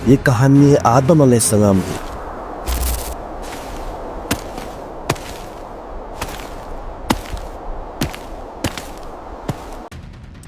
یہ کہانی ہے آدم علیہ السلام کی۔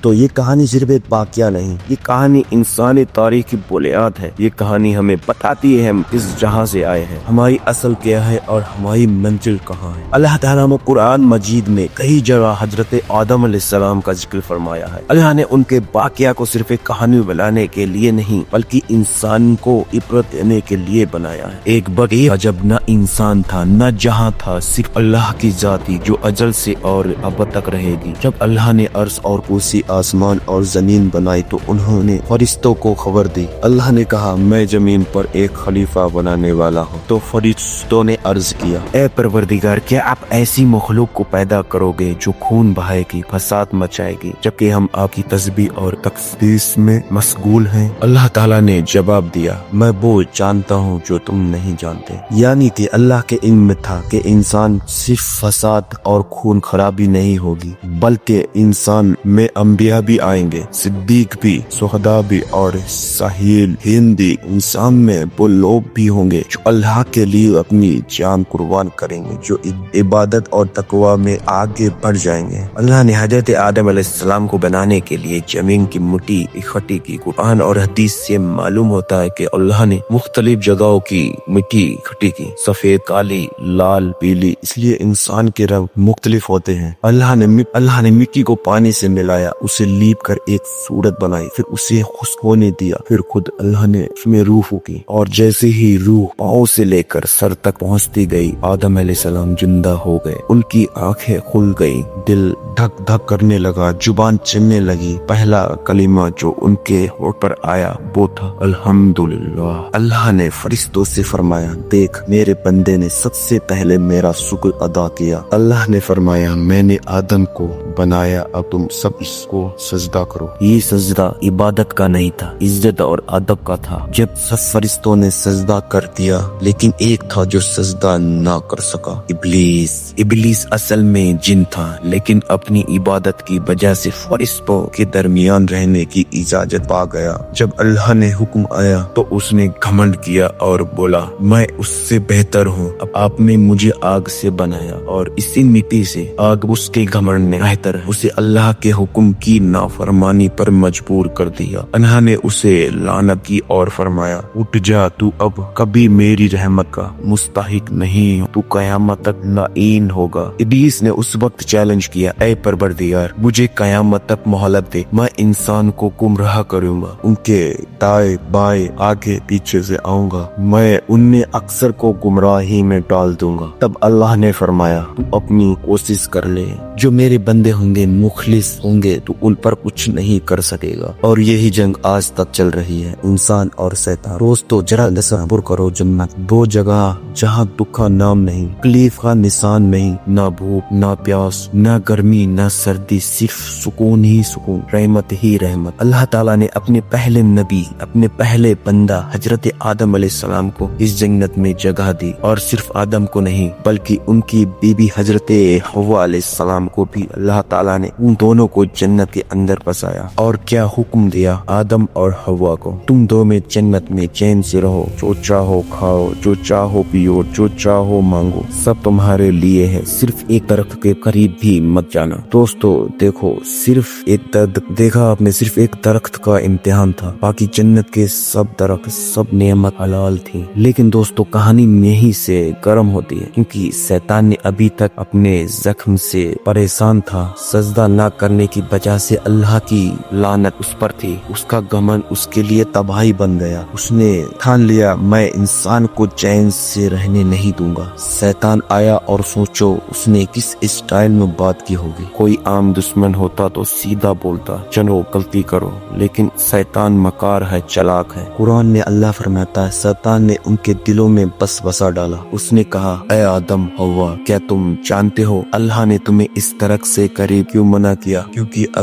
تو یہ کہانی صرف ایک واقعہ نہیں، یہ کہانی انسانی تاریخ کی بنیاد ہے۔ یہ کہانی ہمیں بتاتی ہے ہم کس جہاں سے آئے ہیں، ہماری اصل کیا ہے اور ہماری منزل کہاں ہے۔ اللہ تعالیٰ نے قرآن مجید میں کئی جگہ حضرت آدم علیہ السلام کا ذکر فرمایا ہے۔ اللہ نے ان کے واقعہ کو صرف ایک کہانی بنانے کے لیے نہیں بلکہ انسان کو عبرت دینے کے لیے بنایا ہے۔ ایک وقت جب نہ انسان تھا نہ جہاں تھا، صرف اللہ کی ذات تھی جو ازل سے اور اب تک رہے گی۔ جب اللہ نے عرش اور کرسی، آسمان اور زمین بنائی تو انہوں نے فرشتوں کو خبر دی۔ اللہ نے کہا میں زمین پر ایک خلیفہ بنانے والا ہوں۔ تو فرشتوں نے عرض کیا اے پروردگار، کیا آپ ایسی مخلوق کو پیدا کرو گے جو خون بہائے گی، فساد مچائے گی، جبکہ ہم آپ کی تسبیح اور تقدیس میں مشغول ہیں؟ اللہ تعالیٰ نے جواب دیا میں وہ جانتا ہوں جو تم نہیں جانتے۔ یعنی کہ اللہ کے علم میں تھا کہ انسان صرف فساد اور خون خرابی نہیں ہوگی بلکہ انسان میں انبیاء بھی آئیں گے، صدیق بھی، شہداء بھی اور صالحین بھی۔ انسان میں وہ لوگ بھی ہوں گے جو اللہ کے لیے اپنی جان قربان کریں گے، جو عبادت اور تقوی میں آگے بڑھ جائیں گے۔ اللہ نے حضرت آدم علیہ السلام کو بنانے کے لیے زمین کی مٹی اکٹھی کی۔ قرآن اور حدیث سے معلوم ہوتا ہے کہ اللہ نے مختلف جگہوں کی مٹی اکٹھی کی، سفید، کالی، لال، پیلی، اس لیے انسان کے رنگ مختلف ہوتے ہیں۔ اللہ نے مٹی کو پانی سے ملایا، اسے لیپ کر ایک صورت بنائی، پھر اسے خشک ہونے دیا، پھر خود اللہ نے اس میں روح پھونکی، اور جیسے ہی روح پاؤں سے لے کر سر تک پہنچتی گئی، آدم علیہ السلام زندہ ہو گئے۔ ان کی آنکھیں کھل گئی، دل دھک دھک کرنے لگا، زبان چلنے لگی۔ پہلا کلمہ جو ان کے ہونٹ پر آیا وہ تھا الحمدللہ۔ اللہ نے فرشتوں سے فرمایا دیکھ، میرے بندے نے سب سے پہلے میرا شکر ادا کیا۔ اللہ نے فرمایا میں نے آدم کو بنایا، اب تم سب اس کو سجدہ کرو۔ یہ سجدہ عبادت کا نہیں تھا، عزت اور ادب کا تھا۔ جب سب فرشتوں نے سجدہ کر دیا لیکن ایک تھا جو سجدہ نہ کر سکا، ابلیس اصل میں جن تھا لیکن اپنی عبادت کی وجہ سے فرشتوں کے درمیان رہنے کی اجازت پا گیا۔ جب اللہ نے حکم آیا تو اس نے گھمنڈ کیا اور بولا میں اس سے بہتر ہوں۔ اب آپ نے مجھے آگ سے بنایا اور اسی مٹی سے، آگ اس کے گھمنڈ نے بہتر ہے، اسے اللہ کے حکم کی نافرمانی پر مجبور کر دیا۔ اللہ نے اسے لعنت کی اور فرمایا اٹھ جا، تو اب کبھی میری رحمت کا مستحق نہیں، تو قیامت تک لعین ہوگا۔ ابلیس نے اس وقت چیلنج کیا اے پروردگار، مجھے قیامت تک مہلت دے، میں انسان کو گمراہ کروں گا، ان کے دائیں بائیں آگے پیچھے سے آؤں گا، میں انہیں اکثر کو گمراہی میں ڈال دوں گا۔ تب اللہ نے فرمایا تو اپنی کوشش کر لے، جو میرے بندے ہوں گے مخلص ہوں گے تو ان پر کچھ نہیں کر سکے گا۔ اور یہی جنگ آج تک چل رہی ہے، انسان اور شیطان۔ دوستو ذرا تصور کرو جنت، دو جگہ جہاں دکھ کا نام نہیں، تکلیف کا نشان نہیں، نہ بھوک نہ پیاس، نہ گرمی نہ سردی، صرف سکون ہی سکون، رحمت ہی رحمت۔ اللہ تعالیٰ نے اپنے پہلے نبی، اپنے پہلے بندہ حضرت آدم علیہ السلام کو اس جنت میں جگہ دی، اور صرف آدم کو نہیں بلکہ ان کی بیوی حضرت حوا علیہ السلام کو بھی اللہ تعالیٰ نے ان دونوں کو جنت کے اندر بسایا۔ اور کیا حکم دیا آدم اور حوا کو، تم دو میں جنت میں چین سے رہو، جو چاہو کھاؤ، جو چاہو پیو، جو چاہو مانگو، سب تمہارے لیے ہے، صرف ایک درخت کے قریب بھی مت جانا۔ دوستو دیکھو، صرف ایک دیکھا آپ نے، صرف ایک درخت کا امتحان تھا، باقی جنت کے سب درخت، سب نعمت حلال تھی۔ لیکن دوستو کہانی یہیں سے گرم ہوتی ہے، کیونکہ شیطان نے ابھی تک اپنے زخم سے پریشان تھا، سجدہ نہ کرنے کی وجہ سے اللہ کی لعنت اس پر تھی، اس کا گھمنڈ اس کے لیے تباہی بن گیا۔ اس نے ٹھان لیا میں انسان کو چین سے رہنے نہیں دوں گا۔ شیطان آیا اور سوچو اس نے کس اسٹائل میں بات کی ہوگی۔ کوئی عام دشمن ہوتا تو سیدھا بولتا چلو غلطی کرو، لیکن شیطان مکار ہے، چلاک ہے۔ قرآن میں اللہ فرماتا ہے شیطان نے ان کے دلوں میں وسوسہ ڈالا، اس نے کہا اے آدم حوا، کیا تم جانتے ہو اللہ نے تمہیں اس درخت سے قریب کیوں منع کیا؟ کیونکہ